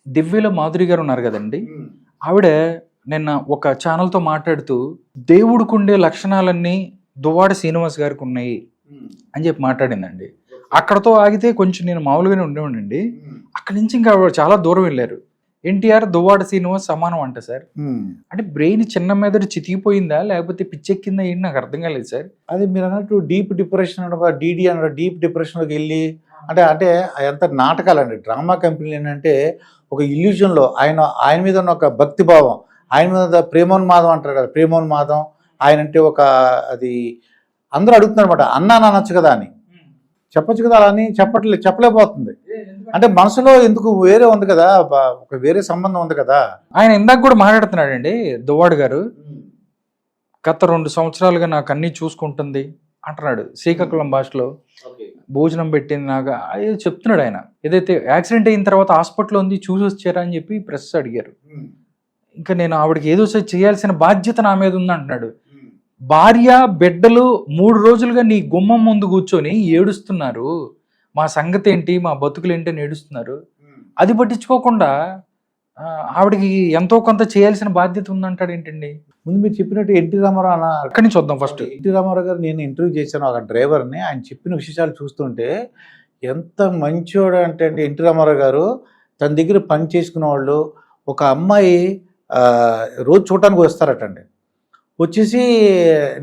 దివ్యలో మాధురి గారు ఉన్నారు కదండి, ఆవిడ నిన్న ఒక ఛానల్తో మాట్లాడుతూ దేవుడికి ఉండే లక్షణాలన్నీ దువ్వాడ శ్రీనివాస్ గారికి ఉన్నాయి అని చెప్పి మాట్లాడిందండి. అక్కడతో ఆగితే కొంచెం నేను మామూలుగానే ఉండేవాడండి. అక్కడి నుంచి ఇంకా ఆవిడ చాలా దూరం వెళ్ళారు. ఎన్టీఆర్ దువ్వాడ శ్రీనివాస్ సమానం అంట సార్. అంటే బ్రెయిన్ చిన్న మెదడు చితికిపోయిందా లేకపోతే పిచ్చెక్కిందా ఏంటి నాకు అర్థం కాలేదు సార్. అది మీరు అన్నట్టు డీప్ డిప్రెషన్ డీడీ అన్న డీప్ డిప్రెషన్లోకి వెళ్ళి అంటే అంటే ఎంత నాటకాలండి, డ్రామా కంపెనీ ఏంటంటే ఒక ఇల్యూజన్లో ఆయన మీద ఉన్న ఒక భక్తిభావం, ఆయన మీద ప్రేమోన్మాదం అంటారు కదా, ప్రేమోన్మాదం. ఆయన అంటే ఒక అది అందరూ అడుగుతున్నారు అనమాట, అన్నా అనొచ్చు కదా అని, చెప్పచ్చు కదా అలా అని చెప్పలేకపోతుంది. అంటే మనసులో ఎందుకు వేరే ఉంది కదా, ఒక వేరే సంబంధం ఉంది కదా. ఆయన ఇందాక కూడా మాట్లాడుతున్నాడండి దువ్వాడ గారు, గత 2 సంవత్సరాలుగా నాకు అన్నీ చూసుకుంటుంది అంటున్నాడు శ్రీకాకుళం భాషలో. భోజనం పెట్టింది నాకు ఏదో చెప్తున్నాడు ఆయన. ఏదైతే యాక్సిడెంట్ అయిన తర్వాత హాస్పిటల్లో ఉంది చూసి వచ్చారా అని చెప్పి ప్రెస్ అడిగారు. ఇంకా నేను ఆవిడకి ఏదో చేయాల్సిన బాధ్యత నా మీద ఉంది అంటున్నాడు. భార్య బిడ్డలు 3 రోజులుగా నీ గుమ్మం ముందు కూర్చొని ఏడుస్తున్నారు, మా సంగతి ఏంటి మా బతుకులు ఏంటి అని ఏడుస్తున్నారు. అది పట్టించుకోకుండా ఆవిడకి ఎంతో కొంత చేయాల్సిన బాధ్యత ఉందంటాడు ఏంటండి. ముందు మీరు చెప్పినట్టు ఎన్టీ రామారావు అక్కడి నుంచి వద్దాం. ఫస్ట్ ఎన్టీ రామారావు గారు నేను ఇంటర్వ్యూ చేశాను ఒక డ్రైవర్ని, ఆయన చెప్పిన విశేషాలు చూస్తుంటే ఎంత మంచోడు అంటే అండి ఎన్టీ రామారావు గారు. తన దగ్గర పని చేసుకునే వాళ్ళు ఒక అమ్మాయి రోజు చూడటానికి వస్తారటండి. వచ్చేసి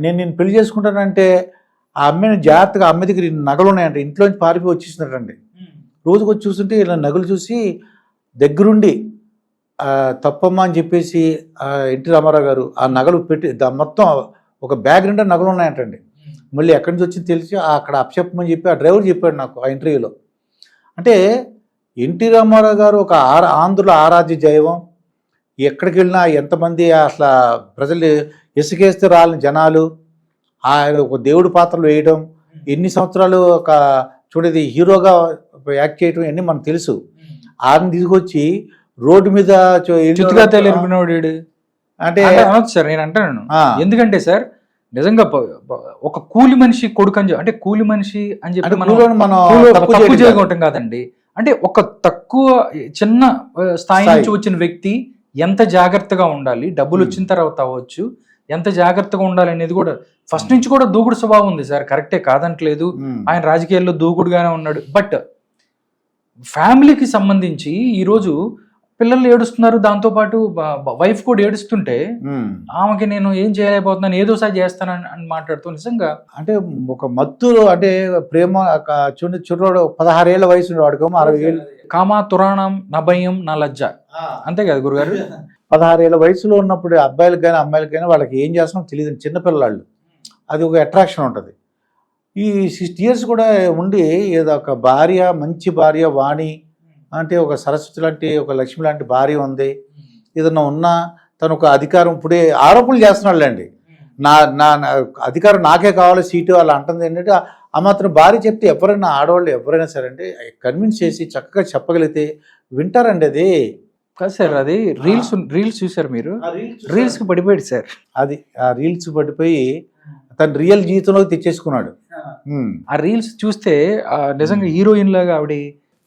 నేను పెళ్లి చేసుకుంటానంటే ఆ అమ్మాయిని జాగ్రత్తగా అమ్మాయి దగ్గర నగలు ఉన్నాయంట, ఇంట్లోంచి పారిపోయి వచ్చేసినట్టండి. రోజుకి వచ్చి చూస్తుంటే ఇలా నగలు చూసి దగ్గరుండి తప్పమ్మా అని చెప్పేసి ఎన్టీ రామారావు గారు ఆ నగలు పెట్టి మొత్తం ఒక బ్యాగ్ నిండా నగలు ఉన్నాయంటండి. మళ్ళీ ఎక్కడి నుంచి వచ్చింది తెలిసి అక్కడ అప్పచెప్పమని చెప్పి ఆ డ్రైవర్ చెప్పాడు నాకు ఆ ఇంటర్వ్యూలో. అంటే ఎన్టీ రామారావు గారు ఒక ఆంధ్రుల ఆరాధ్య దైవం. ఎక్కడికి వెళ్ళినా ఎంతమంది అసలు ప్రజలు ఇసుకేస్తే రాలని జనాలు, ఆయన ఒక దేవుడి పాత్రలు వేయడం, ఎన్ని సంవత్సరాలు ఒక చూడేది హీరోగా యాక్ట్ చేయడం అన్నీ మనకు తెలుసు. ఆయన తీసుకొచ్చి రోడ్డు మీద అంటే సార్ నేను అంటాను ఎందుకంటే సార్ నిజంగా ఒక కూలి మనిషి కొడుకు అని అంటే కూలి మనిషి అని చెప్పి మనం తప్పు చేయకుంటాం కాదండి. అంటే ఒక తక్కువ చిన్న స్థాయి నుంచి వచ్చిన వ్యక్తి ఎంత జాగ్రత్తగా ఉండాలి, డబ్బులు వచ్చిన తర్వాత అవ్వచ్చు, ఎంత జాగ్రత్తగా ఉండాలి అనేది కూడా ఫస్ట్ నుంచి కూడా దూకుడు స్వభావం ఉంది సార్. కరెక్టే కాదంటలేదు, ఆయన రాజకీయాల్లో దూకుడుగానే ఉన్నాడు. బట్ ఫ్యామిలీకి సంబంధించి ఈరోజు పిల్లలు ఏడుస్తున్నారు, దాంతోపాటు వైఫ్ కూడా ఏడుస్తుంటే ఆమెకి నేను ఏం చేయలేకపోతున్నాను, ఏదోసారి చేస్తానని అని మాట్లాడుతూ నిజంగా అంటే ఒక మత్తులో అంటే ప్రేమ చుర్రోడు 16 ఏళ్ల వయసు వాడుకో 60 ఏళ్ళు కామా తురాణం నా భయం నా లజ్జ అంతే కదా గురుగారు. 16 ఏళ్ల వయసులో ఉన్నప్పుడు అబ్బాయిలకు కానీ అమ్మాయిలకు కానీ వాళ్ళకి ఏం చేస్తున్నాం తెలియదు, చిన్నపిల్లలు. అది ఒక అట్రాక్షన్ ఉంటుంది. ఈ 60 years కూడా ఉండి ఏదో ఒక భార్య, మంచి భార్య వాణి అంటే ఒక సరస్వతి లాంటి ఒక లక్ష్మి లాంటి భార్య ఉంది, ఏదన్నా ఉన్నా తను ఒక అధికారం ఇప్పుడే ఆరోపణలు చేస్తున్నాళ్ళండి, నా అధికారం నాకే కావాలి సీటు అలా అంటుంది. ఏంటంటే ఆ మాత్రం భార్య చెప్తే ఎవరైనా ఆడవాళ్ళు ఎవరైనా సరే అంటే కన్విన్స్ చేసి చక్కగా చెప్పగలిగితే వింటారండి. అది కాదు సార్, అది రీల్స్ చూసారు మీరు, రీల్స్కి పడిపోయాడు సార్. అది ఆ రీల్స్ పడిపోయి తను రియల్ జీవితంలోకి తెచ్చేసుకున్నాడు. ఆ రీల్స్ చూస్తే నిజంగా హీరోయిన్ లాగా ఆవిడ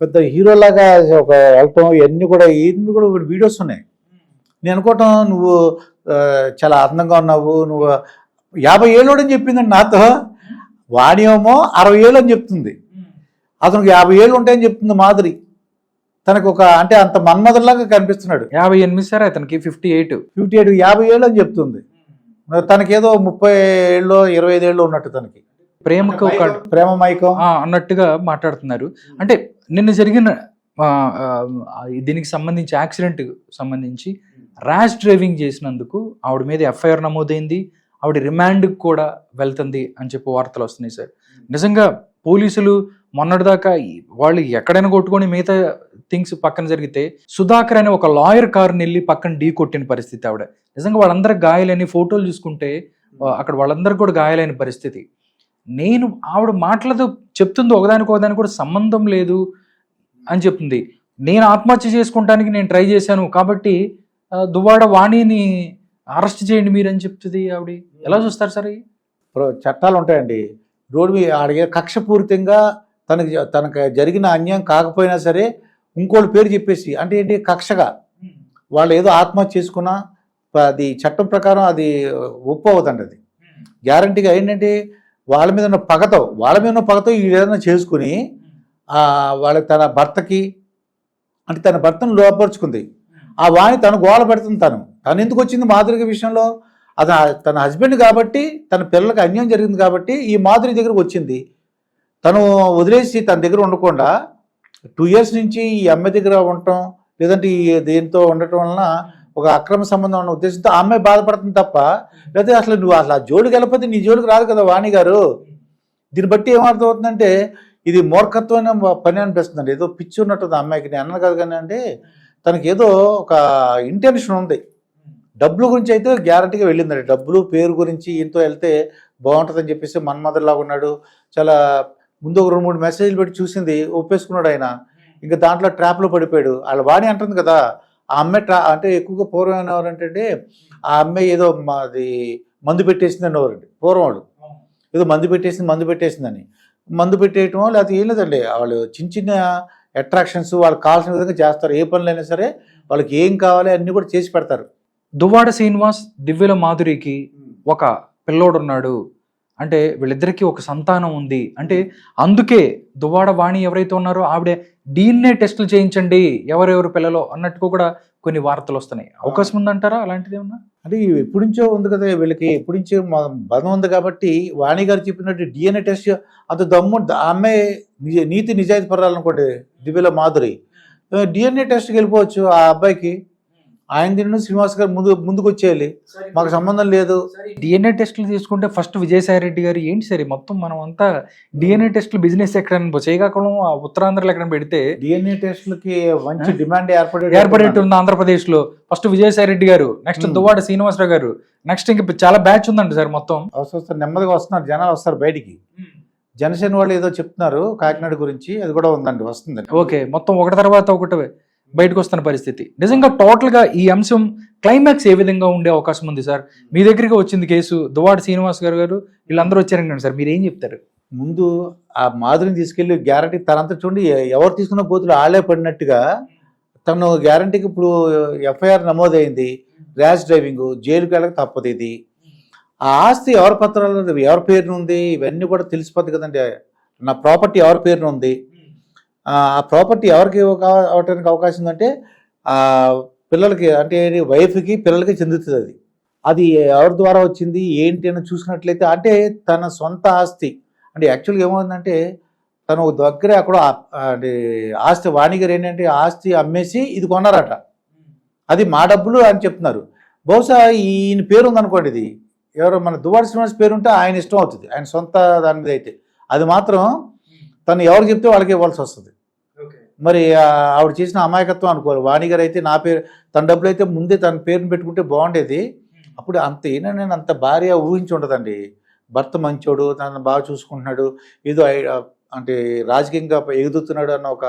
పెద్ద హీరోలాగా ఒక వెళ్ళటం ఇవన్నీ కూడా వీడియోస్ ఉన్నాయి. నేను అనుకోవటం నువ్వు చాలా అందంగా ఉన్నావు, నువ్వు 50 ఏళ్ళు అని చెప్పిందండి నాతో. వాణియేమో 60 ఏళ్ళు అని చెప్తుంది, అతనికి 50 ఏళ్ళు ఉంటాయని చెప్తుంది మాధురి. తనకు ఒక అంటే అంత మన్మధులాగా కనిపిస్తున్నాడు. 58 సార్, అతనికి 58 50 ఏళ్ళు అని చెప్తుంది. తనకేదో 30 ఏళ్ళు 25 ఏళ్ళు ఉన్నట్టు తనకి ప్రేమ మైకం అన్నట్టుగా మాట్లాడుతున్నారు. అంటే నిన్న జరిగిన దీనికి సంబంధించి యాక్సిడెంట్ సంబంధించి ర్యాష్ డ్రైవింగ్ చేసినందుకు ఆవిడ మీద ఎఫ్ఐఆర్ నమోదైంది, ఆవిడ రిమాండ్కి కూడా వెళ్తుంది అని చెప్పి వార్తలు వస్తున్నాయి సార్. నిజంగా పోలీసులు మొన్నటిదాకా వాళ్ళు ఎక్కడైనా కొట్టుకొని మిగతా థింగ్స్ పక్కన జరిగితే సుధాకర్ అనే ఒక లాయర్ కారుని వెళ్ళి పక్కన ఢీ కొట్టిన పరిస్థితి ఆవిడ. నిజంగా వాళ్ళందరూ గాయాలని ఫోటోలు చూసుకుంటే అక్కడ వాళ్ళందరూ కూడా గాయాలైన పరిస్థితి. నేను ఆవిడ మాటలతో చెప్తుంది ఒకదానికి కూడా సంబంధం లేదు అని చెప్తుంది. నేను ఆత్మహత్య చేసుకుంటానికి నేను ట్రై చేశాను కాబట్టి దువ్వాడ వాణిని అరెస్ట్ చేయండి మీరు అని చెప్తుంది ఆవిడ. ఎలా చూస్తారు సార్? చట్టాలు ఉంటాయండి. రోడ్డు మీద అడిగే కక్షపూరితంగా తనకు జరిగిన అన్యాయం కాకపోయినా సరే ఇంకోళ్ళ పేరు చెప్పేసి అంటే ఏంటి కక్షగా వాళ్ళు ఏదో ఆత్మహత్య చేసుకున్నా అది చట్టం ప్రకారం అది ఒప్పు అవుతుంది. అది గ్యారంటీగా ఏంటంటే వాళ్ళ మీద ఉన్న పగతో ఈ ఏదైనా చేసుకుని వాళ్ళ తన భర్తకి అంటే తన భర్తను లోపరుచుకుంది. ఆ వాణి తను గోల పెడుతుంది. తను ఎందుకు వచ్చింది మాధురి విషయంలో, అది తన హస్బెండ్ కాబట్టి, తన పిల్లలకు అన్యాయం జరిగింది కాబట్టి ఈ మాధురి దగ్గరకు వచ్చింది. తను వదిలేసి తన దగ్గర ఉండకుండా 2 years నుంచి ఈ అమ్మాయి దగ్గర ఉండటం, లేదంటే ఈ దీంతో ఉండటం వలన ఒక అక్రమ సంబంధం ఉన్న ఉద్దేశంతో ఆ అమ్మాయి బాధపడుతుంది తప్ప, లేకపోతే అసలు ఆ జోలికి వెళ్ళకపోతే నీ జోలికి రాదు కదా వాణి గారు. దీన్ని బట్టి ఏమర్థం అవుతుందంటే ఇది మూర్ఖత్వమైన పని అనిపిస్తుందండి. ఏదో పిచ్చి ఉన్నట్టు ఆ అమ్మాయికి. నేను అన్న కాదు కానీ అంటే తనకి ఏదో ఒక ఇంటెన్షన్ ఉంది. డబ్బుల గురించి అయితే గ్యారంటీగా వెళ్ళిందండి. డబ్బులు పేరు గురించి ఈయనతో వెళ్తే బాగుంటుందని చెప్పేసి మన్మధుల్లాగా ఉన్నాడు. చాలా ముందు ఒక 2-3 మెసేజ్లు పెట్టి చూసింది, ఒప్పేసుకున్నాడు ఆయన. ఇంకా దాంట్లో ట్రాప్లో పడిపోయాడు. వాళ్ళ వాణి అంటుంది కదా ఆ అమ్మాయి అంటే ఎక్కువగా పూర్వం అనేవారంటే ఆ అమ్మాయి ఏదో అది మందు పెట్టేసింది అనేవారండి పూర్వం. వాళ్ళు ఏదో మందు పెట్టేసిందని మందు పెట్టేయటం లేకపోతే ఏం లేదండి. వాళ్ళు చిన్న అట్రాక్షన్స్ వాళ్ళకి కావాల్సిన విధంగా చేస్తారు. ఏ పనులైనా సరే వాళ్ళకి ఏం కావాలి అన్నీ కూడా చేసి పెడతారు. దువ్వాడ శ్రీనివాస్, దివ్యల మాధురికి ఒక పిల్లోడు ఉన్నాడు అంటే వీళ్ళిద్దరికీ ఒక సంతానం ఉంది అంటే అందుకే దువ్వాడ వాణి ఎవరైతే ఉన్నారో ఆవిడే DNA టెస్టులు చేయించండి ఎవరెవరు పిల్లలో అన్నట్టుగా కూడా కొన్ని వార్తలు వస్తున్నాయి. అవకాశం ఉందంటారా అలాంటిది ఏమన్నా? అంటే ఎప్పటి నుంచో ఉంది కదా వీళ్ళకి, ఎప్పటి నుంచో బలం ఉంది కాబట్టి వాణి గారు చెప్పినట్టు DNA టెస్ట్ అంత దమ్ము. ఆమె నీతి నిజాయితీ పరాలనుకోండి దివ్యల మాధురి, DNA టెస్ట్కి వెళ్ళిపోవచ్చు ఆ అబ్బాయికి. ఆయన దీని శ్రీనివాస్ గారు ముందుకు వచ్చేయాలి, మాకు సంబంధం లేదు. DNA టెస్టులు తీసుకుంటే ఫస్ట్ విజయసాయి రెడ్డి గారు ఏంటి సరే మొత్తం మనం అంతా DNA టెస్టులు బిజినెస్ ఎక్కడ చేయకాకుండా ఉత్తరాంధ్రలో ఎక్కడ పెడితే DNA టెస్టులకి మంచి డిమాండ్ ఏర్పడేట్టు ఉంది ఆంధ్రప్రదేశ్ లో. ఫస్ట్ విజయసాయి రెడ్డి గారు, నెక్స్ట్ దువ్వాడ శ్రీనివాసరావు గారు, నెక్స్ట్ ఇంకా చాలా బ్యాచ్ ఉందండి సార్. మొత్తం వస్తారు నెమ్మదిగా వస్తున్నారు, జనాలు వస్తారు బయటికి. జనసేన వాళ్ళు ఏదో చెప్తున్నారు కాకినాడ గురించి, అది కూడా ఉందండి, వస్తుందండి. ఓకే, మొత్తం ఒకటి తర్వాత ఒకటి బయటకు వస్తున్న పరిస్థితి. నిజంగా టోటల్ గా ఈ అంశం క్లైమాక్స్ ఏ విధంగా ఉండే అవకాశం ఉంది సార్? మీ దగ్గరికి వచ్చింది కేసు, దువ్వాడ శ్రీనివాస్ గారు వీళ్ళందరూ వచ్చారండి సార్, మీరు ఏం చెప్తారు? ముందు ఆ మాధురిని తీసుకెళ్లి గ్యారంటీ తనంతా చూడండి, ఎవరు తీసుకున్న గోతులు ఆళ్లే పడినట్టుగా తను గ్యారంటీకి ఇప్పుడు FIR నమోదైంది, ర్యాష్ డ్రైవింగ్, జైలుకి వెళ్ళక తప్పదు. ఇది ఆ ఆస్తి ఎవరి పత్రాలు ఎవరి పేరున ఉంది ఇవన్నీ కూడా తెలిసిపోద్ది కదండి. నా ప్రాపర్టీ ఎవరి పేరున ఉంది, ఆ ప్రాపర్టీ ఎవరికి అవటానికి అవకాశం ఉందంటే ఆ పిల్లలకి అంటే వైఫ్కి పిల్లలకి చెందుతుంది. అది అది ఎవరి ద్వారా వచ్చింది ఏంటి అని చూసినట్లయితే అంటే తన సొంత ఆస్తి అంటే యాక్చువల్గా ఏమవుతుందంటే తను దగ్గర అక్కడ అంటే ఆస్తి వాణి గారు ఏంటంటే ఆస్తి అమ్మేసి ఇది కొన్నారట, అది మా డబ్బులు అని చెప్తున్నారు. బహుశా ఈయన పేరు ఉందనుకోండి, ఇది ఎవరో మన దువ్వాడ శ్రీనివాస్ పేరు ఉంటే ఆయన ఇష్టం అవుతుంది, ఆయన సొంత దాని మీద అయితే. అది మాత్రం తను ఎవరు చెప్తే వాళ్ళకి ఇవ్వాల్సి వస్తుంది. మరి ఆవిడ చేసిన అమాయకత్వం అనుకోవాలి. వాణి గారు అయితే నా పేరు తన డబ్బులు అయితే ముందే తన పేరుని పెట్టుకుంటే బాగుండేది. అప్పుడు అంత నేను అంత భార్య ఊహించి ఉండదండి. భర్త మంచోడు, తనను బాగా చూసుకుంటున్నాడు, ఏదో అంటే రాజకీయంగా ఎదుగుతున్నాడు అన్న ఒక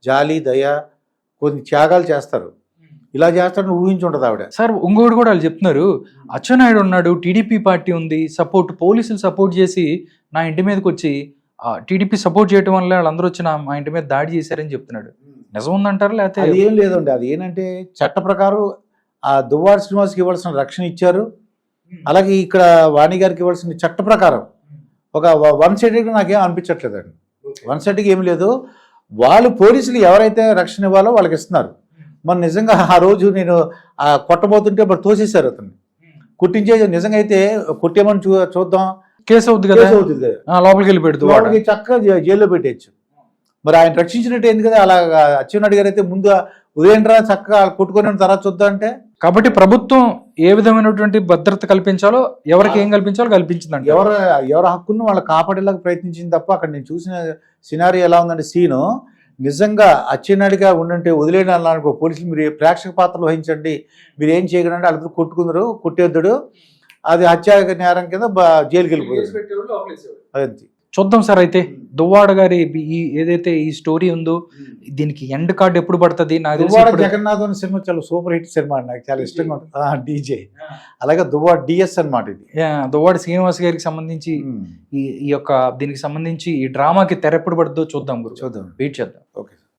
జాలి దయ కొన్ని త్యాగాలు చేస్తారు. ఇలా చేస్తాడని ఊహించి ఉండదు ఆవిడ. సార్ ఇంకొకటి కూడా వాళ్ళు చెప్తున్నారు, అచ్చెన్నాయుడు ఉన్నాడు, టీడీపీ పార్టీ ఉంది, సపోర్ట్ పోలీసులు సపోర్ట్ చేసి నా ఇంటి మీదకి వచ్చి టీడీపీ సపోర్ట్ చేయడం వల్ల వాళ్ళందరూ వచ్చి మా ఇంటి మీద దాడి చేశారని చెప్తున్నాడు. నిజం ఉందంటారా? లేకపోతే అది ఏం లేదండి. అది ఏంటంటే చట్ట ప్రకారం ఆ దువ్వాడ శ్రీనివాస్కి ఇవ్వాల్సిన రక్షణ ఇచ్చారు, అలాగే ఇక్కడ వాణి గారికి ఇవ్వాల్సిన చట్ట ప్రకారం ఒక వన్ సైడ్గా నాకేం అనిపించట్లేదండి. వన్ సైడ్గా ఏమి లేదు, వాళ్ళు పోలీసులు ఎవరైతే రక్షణ ఇవ్వాలో వాళ్ళకి ఇస్తున్నారు. మరి నిజంగా ఆ రోజు నేను కొట్టబోతుంటే మరి తోసేశారు అతన్ని, కుట్టించే. నిజంగా అయితే కొట్టేమని చూద్దాం, కేసు అవుతుంది కదా, లోపలికి వెళ్ళి పెడుతూ వాళ్ళకి చక్కగా జైల్లో పెట్టేయచ్చు. మరి ఆయన రక్షించినట్టు ఏంది కదా. అలా అచ్చెన్నాయుడు గారు అయితే ముందు ఉదయంరా చక్కగా కొట్టుకొని తర్వాత చూద్దాం అంటే. కాబట్టి ప్రభుత్వం ఏ విధమైనటువంటి భద్రత కల్పించాలో, ఎవరికి ఏం కల్పించాలో కల్పించిందండి. ఎవరి హక్కును వాళ్ళు కాపాడేలాగా ప్రయత్నించింది తప్ప అక్కడ నేను చూసిన సినారీ ఎలా ఉందంటే సీను నిజంగా అచ్చెన్నాయుడుగా ఉండంటే వదిలేయడం అనుకో, పోలీసులు మీరు ప్రేక్షక పాత్రలు వహించండి, మీరు ఏం చేయగలంటే వాళ్ళతో కొట్టుకుందరు, కొట్టేద్దుడు, అది హత్యా నేరం కింద జైలుకి వెళ్ళిపోయారు. చూద్దాం సార్. అయితే దువ్వాడ గారి ఏదైతే ఈ స్టోరీ ఉందో దీనికి ఎండ్ కార్డ్ ఎప్పుడు పడుతుంది? దువ్వాడ జగన్నాథ్ సినిమా చాలా సూపర్ హిట్ సినిమా, నాకు చాలా ఇష్టంగా ఉంటుంది. DJ అలాగే దువ్వాడ DS అన్నమాట. ఇది దువ్వాడ శ్రీనివాస్ గారికి సంబంధించి ఈ యొక్క దీనికి సంబంధించి ఈ డ్రామాకి తెర ఎప్పుడు పడుతుందో చూద్దాం, వెయిట్ చేద్దాం. ఓకే.